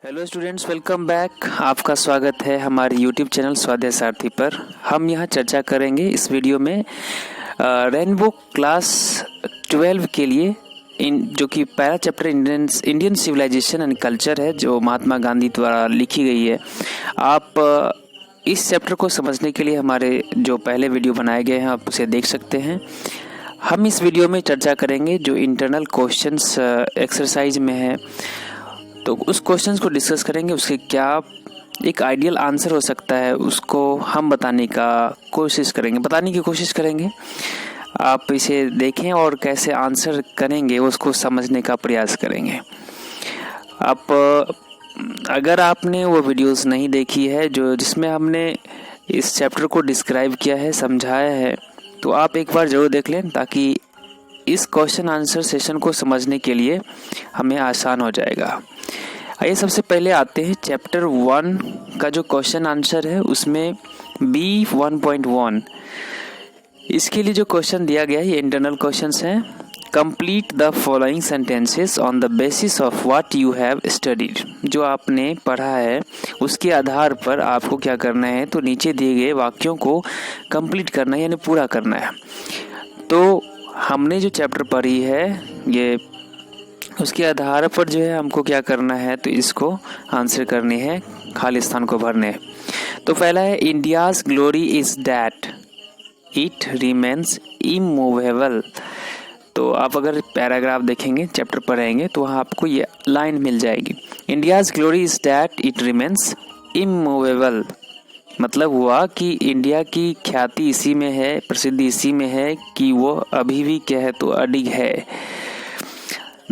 Hello students, welcome back. आपका स्वागत है हमारे यूट्यूब चैनल स्वाध्याय सारथी पर। हम यहाँ चर्चा करेंगे इस वीडियो में रेनबो क्लास 12 के लिए जो कि पहला chapter Indian civilisation and culture है, जो महात्मा गांधी द्वारा लिखी गई है। आप इस चैप्टर को समझने के लिए हमारे जो पहले वीडियो बनाए गए हैं आप उसे देख सकते हैं। हम इस वीडियो में चर्चा करेंगे जो इंटरनल क्वेश्चंस एक्सरसाइज में है, तो उस क्वेश्चंस को डिस्कस करेंगे। उसके क्या एक आइडियल आंसर हो सकता है उसको हम बताने की कोशिश करेंगे। आप इसे देखें और कैसे आंसर करेंगे उसको समझने का प्रयास करेंगे। अगर आपने वो वीडियोस नहीं देखी है जिसमें हमने इस चैप्टर को डिस्क्राइब किया है, समझाया है, तो आप एक बार ज़रूर देख लें ताकि इस क्वेश्चन आंसर सेशन को समझने के लिए हमें आसान हो जाएगा। आइए सबसे पहले आते हैं चैप्टर 1 का जो क्वेश्चन आंसर है उसमें B1.1 इसके लिए जो क्वेश्चन दिया गया है ये इंटरनल क्वेश्चंस हैं। Complete the following sentences on the basis of what you have studied. जो आपने पढ़ा है उसके आधार पर आपको क्या करना है, तो नीचे दिए गए वाक्यों को कंप्लीट करना है, यानी पूरा करना है। तो हमने जो चैप्टर पढ़ी है ये उसके आधार पर जो है हमको क्या करना है, तो इसको आंसर करनी है, खाली स्थान को भरने। तो पहला है India's glory is that it remains immovable. तो आप अगर पैराग्राफ देखेंगे, चैप्टर पढ़ेंगे, तो वहाँ आपको ये लाइन मिल जाएगी। India's glory is that it remains immovable. मतलब हुआ कि इंडिया की ख्याति इसी में है, प्रसिद्धि इसी में है कि वो अभी भी क्या है, तो अडिग है।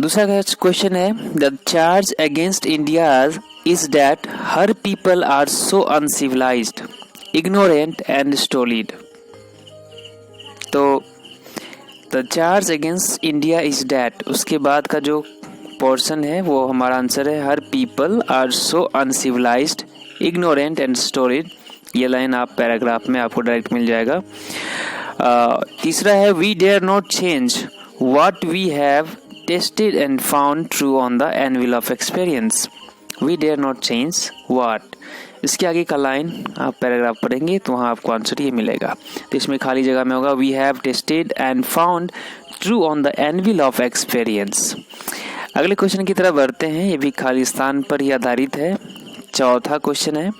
दूसरा क्वेश्चन है the charge against India is that her people are so uncivilised, ignorant and stolid. तो the charge against India is that, उसके बाद का जो पोर्शन है वो हमारा आंसर है her people are so uncivilised, ignorant and stolid. ये लाइन आप पैराग्राफ में आपको डायरेक्ट मिल जाएगा। तीसरा है we dare not change what we have tested and found true on the anvil of experience. We dare not change what. इसके आगे का लाइन आप पैराग्राफ पढ़ेंगे तो वहाँ आपको आंसर ये मिलेगा। तो इसमें खाली जगह में होगा we have tested and found true on the anvil of experience. अगले क्वेश्चन की तरफ बढ़ते हैं, ये भी खाली स्थान पर ही आधारित है। चौथा क्वेश्चन है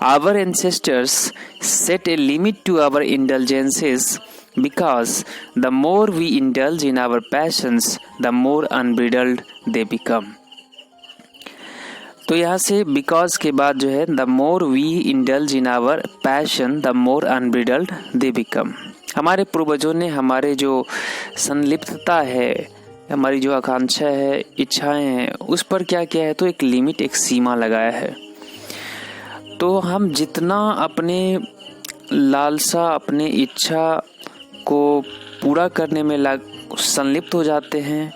our ancestors set a limit to our indulgences because the more we indulge in our passions the more unbridled they become. तो यहाँ से because के बाद जो है the more we indulge in our passion the more unbridled they become. हमारे पूर्वजों ने हमारे जो संलिप्तता है, हमारी जो आकांक्षा है, इच्छाएं हैं, उस पर क्या किया है, तो एक लिमिट, एक सीमा लगाया है। तो हम जितना अपने लालसा, अपने इच्छा को पूरा करने में संलिप्त हो जाते हैं,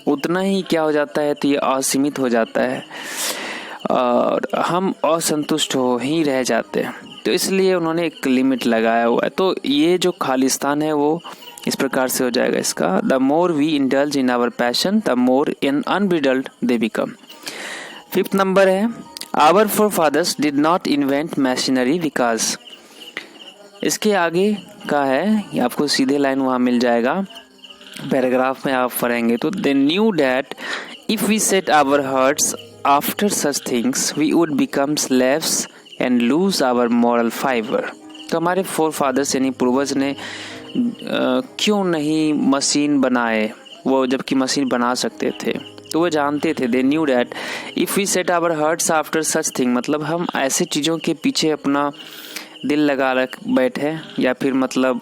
उतना ही क्या हो जाता है, तो ये असीमित हो जाता है और हम असंतुष्ट हो ही रह जाते हैं। तो इसलिए उन्होंने एक लिमिट लगाया हुआ है। तो ये जो खालिस्तान है वो इस प्रकार से हो जाएगा इसका the more we indulge in our passion the more in unbridled they become. Fifth number है our forefathers did not invent machinery because. इसके आगे का है, ये आपको सीधे लाइन वहाँ मिल जाएगा, पैराग्राफ में आप पढ़ेंगे तो they knew that if we set our hearts after such things we would become slaves and lose our moral fibre. तो हमारे फोर फादर्स यानी पूर्वज ने क्यों नहीं मशीन बनाए, वो जबकि मशीन बना सकते थे, तो वो जानते थे। They knew that if we set our hearts after such thing, मतलब हम ऐसे चीज़ों के पीछे अपना दिल लगा बैठे या फिर मतलब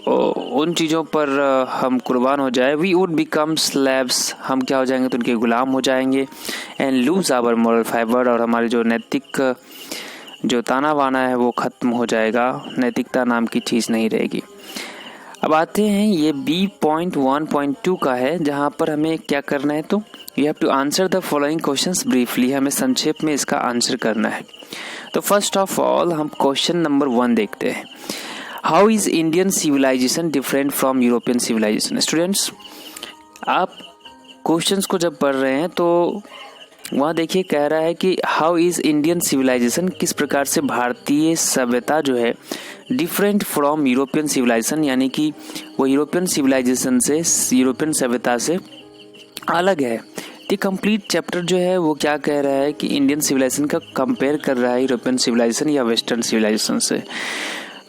उन चीज़ों पर हम कुर्बान हो जाए, वी वुड बिकम स्लेव्स, हम क्या हो जाएंगे, तो उनके गुलाम हो जाएंगे, and lose our moral fibre, और हमारी जो नैतिक जो ताना बाना है वो ख़त्म हो जाएगा, नैतिकता नाम की चीज़ नहीं रहेगी। अब आते हैं ये B.1.2 का है, जहाँ पर हमें क्या करना है, तो you have to answer the following questions briefly, हमें संक्षेप में इसका आंसर करना है। तो फर्स्ट ऑफ ऑल हम क्वेश्चन नंबर 1 देखते हैं। How is Indian civilisation different from European civilisation. Students, आप क्वेश्चंस को जब पढ़ रहे हैं तो वहाँ देखिए कह रहा है कि हाउ इज़ इंडियन सिविलाइजेशन, किस प्रकार से भारतीय सभ्यता जो है डिफरेंट फ्रॉम यूरोपियन सिविलाइजेशन, यानी कि वो यूरोपियन सिविलाइजेशन से, यूरोपियन सभ्यता से अलग है। ये कंप्लीट चैप्टर जो है वो क्या कह रहा है कि इंडियन सिविलाइजेशन का कंपेयर कर रहा है यूरोपियन सिविलाइजेशन या वेस्टर्न सिविलाइजेशन से।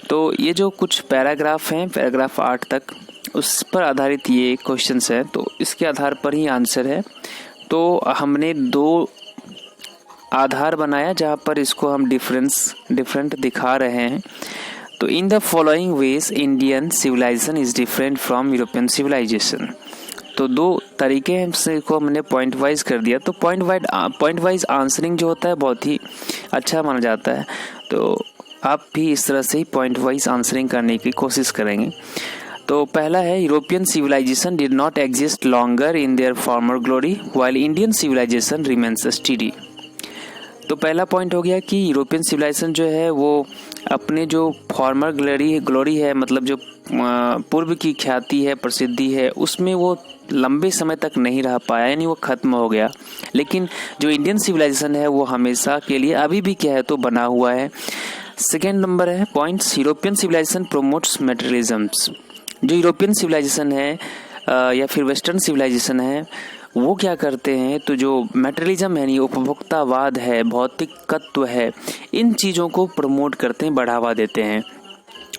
तो ये जो कुछ पैराग्राफ हैं, पैराग्राफ 8 तक, उस पर आधारित ये क्वेश्चंस हैं, तो इसके आधार पर ही आंसर है। तो हमने 2 आधार बनाया जहाँ पर इसको हम डिफरेंट दिखा रहे हैं। तो in the following ways Indian civilisation is different from European civilisation. तो 2 तरीके हैं, इसको हमने पॉइंट वाइज कर दिया। तो पॉइंट वाइज आंसरिंग जो होता है बहुत ही अच्छा माना जाता है। तो आप भी इस तरह से ही पॉइंट वाइज आंसरिंग करने की कोशिश करेंगे। तो पहला है European civilisation did not exist longer in their former glory while Indian civilisation remains steady. तो पहला पॉइंट हो गया कि यूरोपियन सिविलाइजेशन जो है वो अपने जो फॉर्मर ग्लोरी है, मतलब जो पूर्व की ख्याति है, प्रसिद्धि है, उसमें वो लंबे समय तक नहीं रह पाया, यानी वो खत्म हो गया। लेकिन जो इंडियन सिविलाइजेशन है वो हमेशा के लिए अभी भी क्या है तो बना हुआ है। सेकेंड नंबर है पॉइंट्स, यूरोपियन सिविलाइजेशन प्रोमोट्स मटेरियलिज्म्स। जो यूरोपियन सिविलाइजेशन है या फिर वेस्टर्न सिविलाइजेशन है वो क्या करते हैं, तो जो मटेरियलिज्म है, यानी उपभोक्तावाद है, भौतिकत्व है, इन चीज़ों को प्रमोट करते हैं, बढ़ावा देते हैं।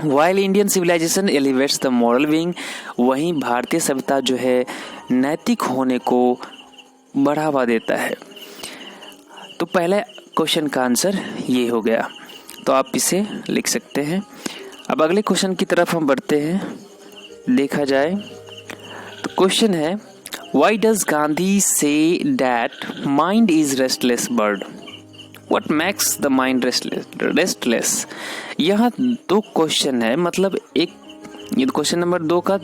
While Indian civilisation elevates the moral wing, वहीं भारतीय सभ्यता जो है नैतिक होने को बढ़ावा देता है। तो पहले क्वेश्चन का आंसर ये हो गया, तो आप इसे लिख सकते हैं। अब अगले क्वेश्चन की तरफ हम बढ़ते हैं। देखा जाए तो क्वेश्चन है, why does Gandhi say that mind is restless bird, what makes the mind restless. यहाँ 2 क्वेश्चन है, मतलब एक ये क्वेश्चन नंबर 2 का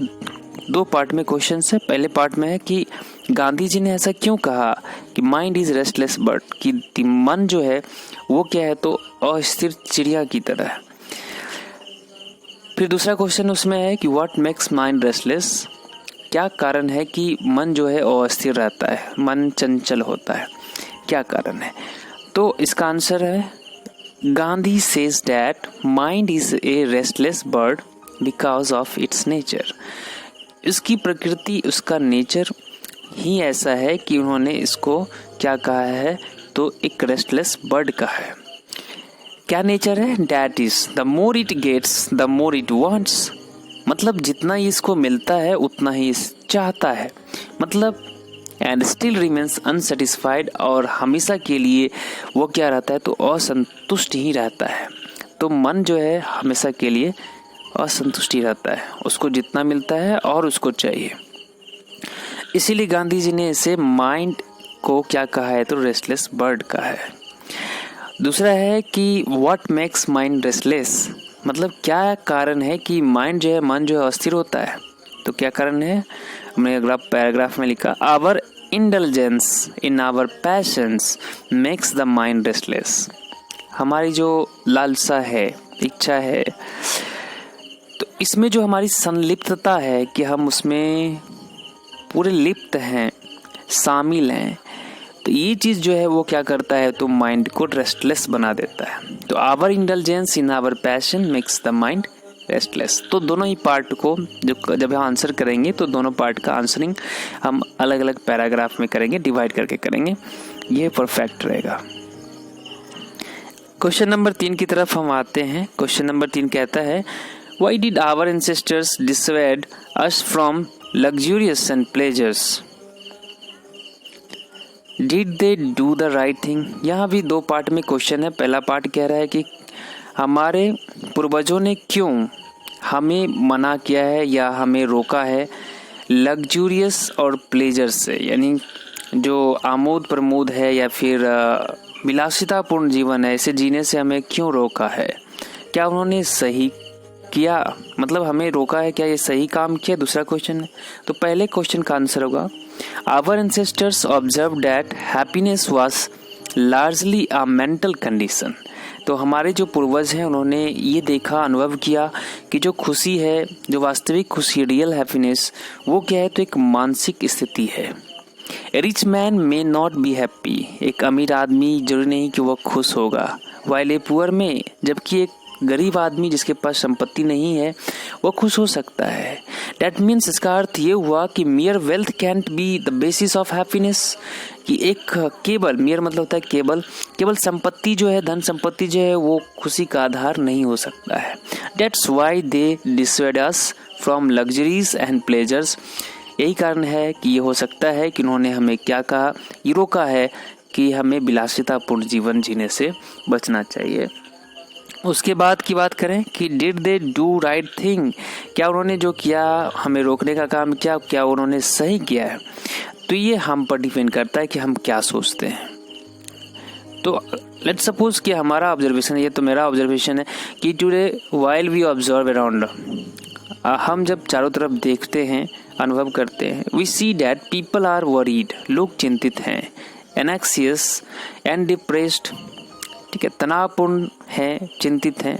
2 पार्ट में क्वेश्चन है। पहले पार्ट में है कि गांधी जी ने ऐसा क्यों कहा कि माइंड इज रेस्टलेस बर्ड, कि मन जो है वो क्या है तो अस्थिर चिड़िया की तरह है। फिर दूसरा क्वेश्चन उसमें है कि व्हाट मेक्स माइंड रेस्टलेस, क्या कारण है कि मन जो है अस्थिर रहता है, मन चंचल होता है, क्या कारण है। तो इसका आंसर है Gandhi says that mind is a restless bird because of its nature. इसकी प्रकृति, उसका नेचर ही ऐसा है कि उन्होंने इसको क्या कहा है तो एक रेस्टलेस बर्ड कहा है। क्या नेचर है, that is the more it gets the more it wants, मतलब जितना ही इसको मिलता है उतना ही चाहता है, मतलब एंड स्टिल रिमेन्स अनसेटिस्फाइड, और हमेशा के लिए वो क्या रहता है तो असंतुष्ट ही रहता है। तो मन जो है हमेशा के लिए असंतुष्ट ही रहता है, उसको जितना मिलता है और उसको चाहिए। इसीलिए गांधी जी ने इसे माइंड को क्या कहा है तो रेस्टलेस बर्ड कहा है। दूसरा है कि व्हाट मेक्स माइंड रेस्टलेस, मतलब क्या कारण है कि माइंड जो है, मन जो है अस्थिर होता है। तो क्या कारण है, हमने अगला पैराग्राफ में लिखा, our indulgence in our passions makes the mind restless. हमारी जो लालसा है, इच्छा है, तो इसमें जो हमारी संलिप्तता है कि हम उसमें पूरे लिप्त हैं, शामिल हैं, तो ये चीज़ जो है वो क्या करता है तो माइंड को रेस्टलेस बना देता है। तो our indulgence in our passion makes the mind restless. तो दोनों ही पार्ट को जब हम आंसर करेंगे तो दोनों पार्ट का आंसरिंग हम अलग अलग पैराग्राफ में करेंगे, डिवाइड करके करेंगे, ये परफेक्ट रहेगा। क्वेश्चन नंबर 3 की तरफ हम आते हैं। क्वेश्चन नंबर 3 कहता है, why did our ancestors dissuade us from luxurious and pleasures, did they do the right thing. यहाँ भी 2 पार्ट में क्वेश्चन है। पहला पार्ट कह रहा है कि हमारे पूर्वजों ने क्यों हमें मना किया है या हमें रोका है लग्जूरियस और प्लेजर से, यानी जो आमोद प्रमोद है या फिर विलासितापूर्ण जीवन है, इसे जीने से हमें क्यों रोका है। क्या उन्होंने सही किया, मतलब हमें रोका है, क्या ये सही काम किया, दूसरा क्वेश्चन है। तो पहले क्वेश्चन का आंसर होगा, our ancestors observe that happiness was largely a mental condition. तो हमारे जो पूर्वज हैं उन्होंने ये देखा, अनुभव किया कि जो खुशी है, जो वास्तविक खुशी, रियल हैप्पीनेस, वो क्या है तो एक मानसिक स्थिति है। A rich man may not be happy, एक अमीर आदमी जरूरी नहीं कि वह खुश होगा। वाइल ए पुअर में, जबकि एक गरीब आदमी जिसके पास संपत्ति नहीं है वो खुश हो सकता है। डैट मीन्स, इसका अर्थ ये हुआ कि मियर wealth cantt be the basis of happiness, कि एक केवल, मियर मतलब होता है केवल संपत्ति जो है, धन संपत्ति जो है वो खुशी का आधार नहीं हो सकता है। That's why they dissuade us from luxuries and pleasures, यही कारण है कि ये हो सकता है कि उन्होंने हमें क्या कहा, ये रोका है कि हमें विलासितापूर्ण जीवन जीने से बचना चाहिए। उसके बाद की बात करें कि did they do right thing, क्या उन्होंने जो किया हमें रोकने का काम किया, क्या उन्होंने सही किया है? तो ये हम पर डिपेंड करता है कि हम क्या सोचते हैं। तो लेट्स सपोज कि हमारा ऑब्जर्वेशन, ये तो मेरा ऑब्जर्वेशन है कि today while we observe around, हम जब चारों तरफ देखते हैं, अनुभव करते हैं, we see that people are worried, लोग चिंतित हैं, एनेक्सियस एंड डिप्रेस्ड, ठीक है, तनावपूर्ण हैं, चिंतित हैं,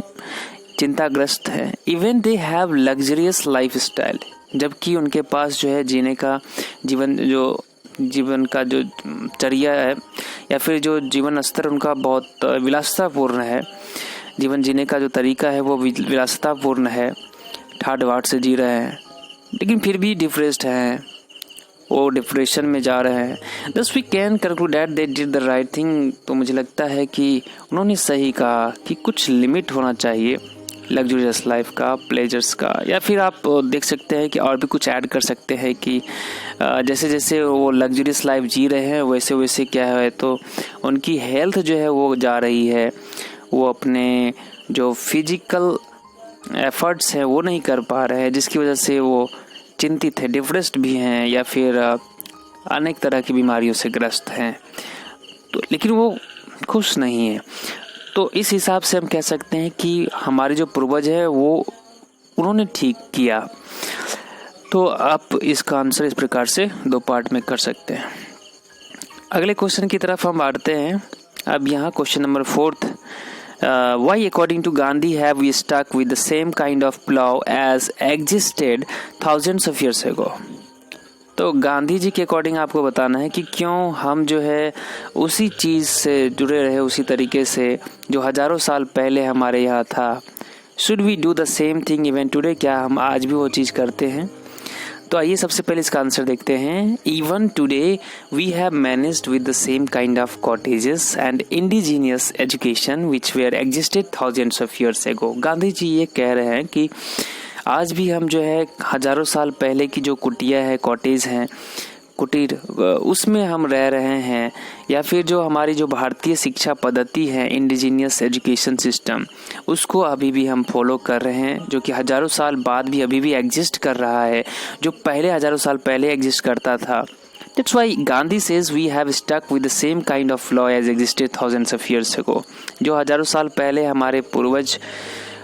चिंताग्रस्त हैं। Even they have luxurious life style, जबकि उनके पास जो है जीने का जीवन का जो चर्या है या फिर जो जीवन स्तर उनका बहुत विलासितापूर्ण है, जीवन जीने का जो तरीका है वो विलासितापूर्ण है, ठाट बाट से जी रहे हैं, लेकिन फिर भी डिप्रेस्ड हैं, वो डिप्रेशन में जा रहे हैं। Thus we can conclude that they did the right thing. तो मुझे लगता है कि उन्होंने सही कहा कि कुछ लिमिट होना चाहिए लग्जरियस लाइफ का, प्लेजर्स का, या फिर आप देख सकते हैं कि और भी कुछ ऐड कर सकते हैं कि जैसे जैसे वो लग्जरियस लाइफ जी रहे हैं वैसे वैसे क्या है, तो उनकी हेल्थ जो है वो जा रही है, वो अपने जो फिजिकल एफर्ट्स हैं वो नहीं कर पा रहे हैं, जिसकी वजह से वो चिंतित है, डिप्रेस्ड भी हैं, या फिर अनेक तरह की बीमारियों से ग्रस्त हैं, तो लेकिन वो खुश नहीं है। तो इस हिसाब से हम कह सकते हैं कि हमारे जो पूर्वज है वो उन्होंने ठीक किया। तो आप इसका आंसर इस प्रकार से 2 पार्ट में कर सकते हैं। अगले क्वेश्चन की तरफ हम बढ़ते हैं। अब यहाँ question number 4, why according to Gandhi have we stuck with the same kind of plow as existed thousands of years ago? तो गांधी जी के अकॉर्डिंग आपको बताना है कि क्यों हम जो है उसी चीज़ से जुड़े रहे, उसी तरीके से जो हज़ारों साल पहले हमारे यहाँ था। Should we do the same thing even today, क्या हम आज भी वो चीज़ करते हैं? तो आइए सबसे पहले इसका आंसर देखते हैं। Even today we have managed with the same kind of cottages and indigenous education which were existed thousands of years ago. Gandhi जी ये कह रहे हैं कि आज भी हम जो है हज़ारों साल पहले की जो कुटिया है, कॉटेज हैं, कुटीर, उसमें हम रह रहे हैं, या फिर जो हमारी जो भारतीय शिक्षा पद्धति है, इंडिजीनियस एजुकेशन सिस्टम, उसको अभी भी हम फॉलो कर रहे हैं, जो कि हज़ारों साल बाद भी अभी भी एग्जिस्ट कर रहा है, जो पहले हज़ारों साल पहले एग्जिस्ट करता था। That's why Gandhi says we have stuck with the same kind of law as existed thousands of years ago। जो हज़ारों साल पहले हमारे पूर्वज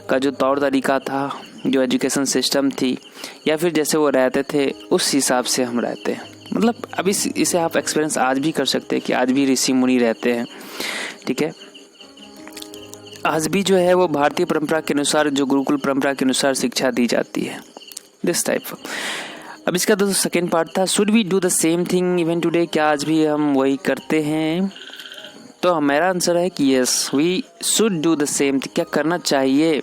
का जो तौर तरीका था, जो एजुकेशन सिस्टम थी, या फिर जैसे वो रहते थे, उस हिसाब से हम रहते हैं। मतलब अभी इसे आप एक्सपीरियंस आज भी कर सकते हैं कि आज भी ऋषि मुनि रहते हैं, ठीक है। आज भी जो है वो भारतीय परंपरा के अनुसार, जो गुरुकुल परंपरा के अनुसार शिक्षा दी जाती है, दिस टाइप। अब इसका दोस्तों सेकेंड पार्ट था, should we do the same thing even today, क्या आज भी हम वही करते हैं? तो हमारा आंसर है कि yes, we should do the same thing, क्या करना चाहिए?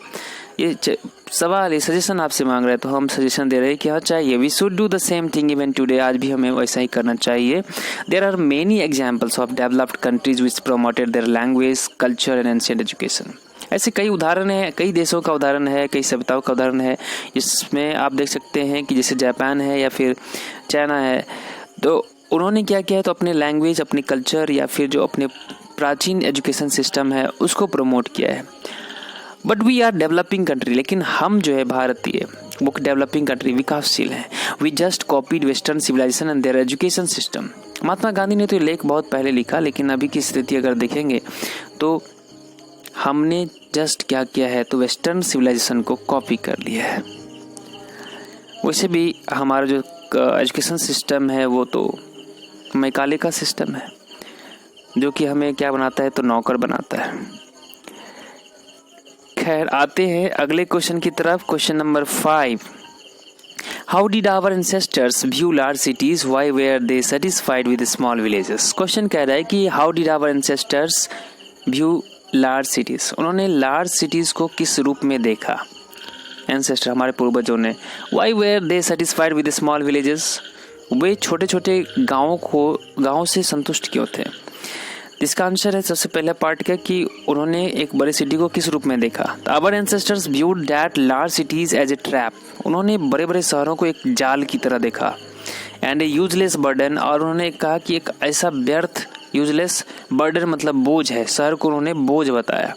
ये सवाल, ये सजेशन आपसे मांग रहे हैं, तो हम सजेशन दे रहे हैं कि हाँ चाहिए, we should do the same thing even today, आज भी हमें वैसा ही करना चाहिए। There are many examples of developed countries which promoted their language, culture and ancient education. ऐसे कई उदाहरण है, कई देशों का उदाहरण है, कई सभ्यताओं का उदाहरण है, जिसमें आप देख सकते हैं कि जैसे जापान है या फिर चाइना है, तो उन्होंने क्या किया है, तो अपने लैंग्वेज, अपने कल्चर या फिर जो अपने प्राचीन एजुकेशन सिस्टम है उसको प्रमोट किया है। But we are developing country, लेकिन हम जो है भारतीय वो डेवलपिंग कंट्री, विकासशील हैं। We just copied western civilisation and their education system. Mahatma Gandhi ने तो ये लेख बहुत पहले लिखा, लेकिन अभी की स्थिति अगर देखेंगे तो हमने जस्ट क्या किया है, तो वेस्टर्न सिविलाइजेशन को कॉपी कर लिया है। वैसे भी हमारा जो एजुकेशन सिस्टम है वो तो मैकाले का सिस्टम है, जो कि हमें क्या बनाता है, तो नौकर बनाता है। खैर, आते हैं अगले क्वेश्चन की तरफ। Question number 5, how did our ancestors view large cities, why were they satisfied with small villages. Question कह रहा है कि how did our ancestors view large cities, उन्होंने लार्ज सिटीज को किस रूप में देखा, एंसेस्टर हमारे पूर्वजों ने। Why were they satisfied with small villages, वे छोटे छोटे गाँव से संतुष्ट क्यों थे। इसका आंसर है सबसे पहला पार्ट का कि उन्होंने एक बड़ी सिटी को किस रूप में देखा। Our ancestors viewed that large cities as a trap, उन्होंने बड़े बड़े शहरों को एक जाल की तरह देखा। एंड ए यूजलेस बर्डन, और उन्होंने कहा कि एक ऐसा व्यर्थ, यूजलेस बर्डन मतलब बोझ है, शहर को उन्होंने बोझ बताया।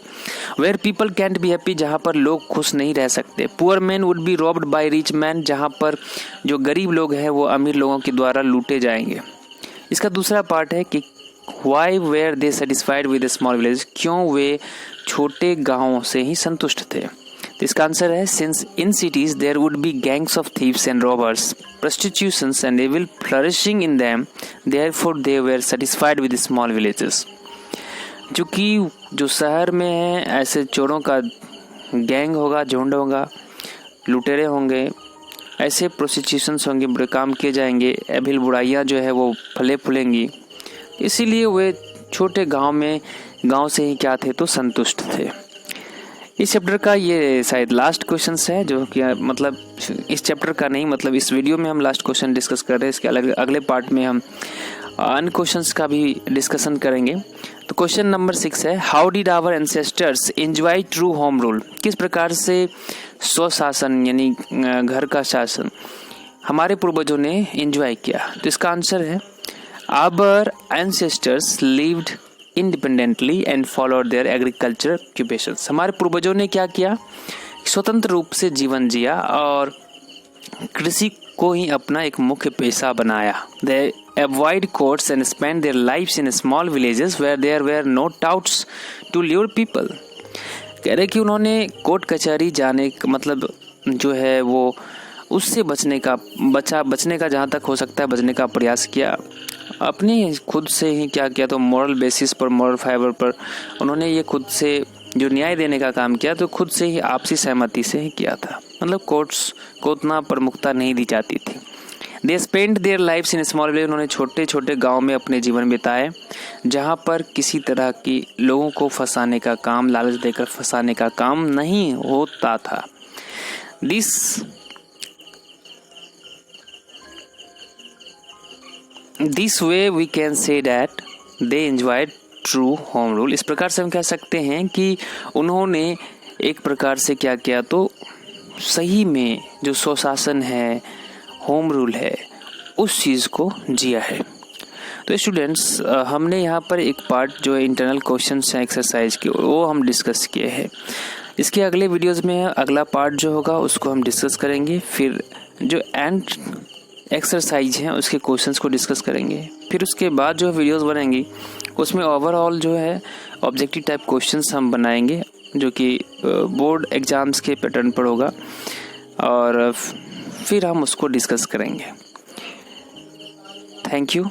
Where people can't be happy, जहाँ पर लोग खुश नहीं रह सकते। Poor man would be robbed by rich man, जहाँ पर जो गरीब लोग हैं वो अमीर लोगों के द्वारा लूटे जाएंगे। इसका दूसरा पार्ट है कि Why were they satisfied with a small village, क्यों वे छोटे गाँवों से ही संतुष्ट थे। तो इसका आंसर है since in cities there would be gangs of thieves and robbers, prostitutions and evil flourishing in them, therefore they were satisfied with small villages। जो कि जो शहर में है ऐसे चोरों का गैंग होगा, झुंड होगा, लुटेरे होंगे, ऐसे प्रोस्टिट्यूशंस होंगे, बुरे काम किए जाएंगे, एविल बुराइयाँ जो है वो फले फूलेंगी, इसीलिए वे छोटे गांव से ही क्या थे तो संतुष्ट थे। इस चैप्टर का ये शायद लास्ट क्वेश्चन है, जो कि मतलब इस चैप्टर का नहीं, मतलब इस वीडियो में हम लास्ट क्वेश्चन डिस्कस कर रहे हैं। इसके अगले पार्ट में हम अन्य क्वेश्चंस का भी डिस्कशन करेंगे। तो क्वेश्चन नंबर 6 है, how did our ancestors enjoy true home rule, किस प्रकार से स्वशासन यानी घर का शासन हमारे पूर्वजों ने एंजॉय किया। तो इसका आंसर है Our ancestors lived independently and followed their agricultural occupations। हमारे पूर्वजों ने क्या किया, स्वतंत्र रूप से जीवन जिया और कृषि को ही अपना एक मुख्य पेशा बनाया। They avoid courts and spent their lives in small villages where there were no touts to lure people। कह रहे कि उन्होंने कोर्ट कचहरी जाने मतलब जो है वो उससे बचने का जहाँ तक हो सकता है बचने का प्रयास किया। अपनी खुद से ही क्या किया तो मॉरल बेसिस पर, मॉरल फाइबर पर उन्होंने ये खुद से जो न्याय देने का काम किया तो खुद से ही आपसी सहमति से ही किया था, मतलब कोर्ट्स को उतना प्रमुखता नहीं दी जाती थी। They spend their lifes in small village, उन्होंने छोटे छोटे गाँव में अपने जीवन बिताए जहाँ पर किसी तरह की लोगों को फंसाने का काम, लालच देकर फंसाने का काम नहीं होता था। This way we can say that they enjoyed true home rule। इस प्रकार से हम कह सकते हैं कि उन्होंने एक प्रकार से क्या किया तो सही में जो स्वशासन है, होम रूल है, उस चीज़ को जिया है। तो स्टूडेंट्स हमने यहाँ पर एक पार्ट जो है इंटरनल क्वेश्चंस हैं एक्सरसाइज के, वो हम डिस्कस किए हैं। इसके अगले वीडियोज़ में अगला पार्ट जो होगा उसको हम डिस्कस करेंगे, फिर जो एंड एक्सरसाइज हैं उसके क्वेश्चंस को डिस्कस करेंगे, फिर उसके बाद जो वीडियोस बनेंगी उसमें ओवरऑल जो है ऑब्जेक्टिव टाइप क्वेश्चंस हम बनाएंगे जो कि बोर्ड एग्ज़ाम्स के पैटर्न पर होगा, और फिर हम उसको डिस्कस करेंगे। Thank you.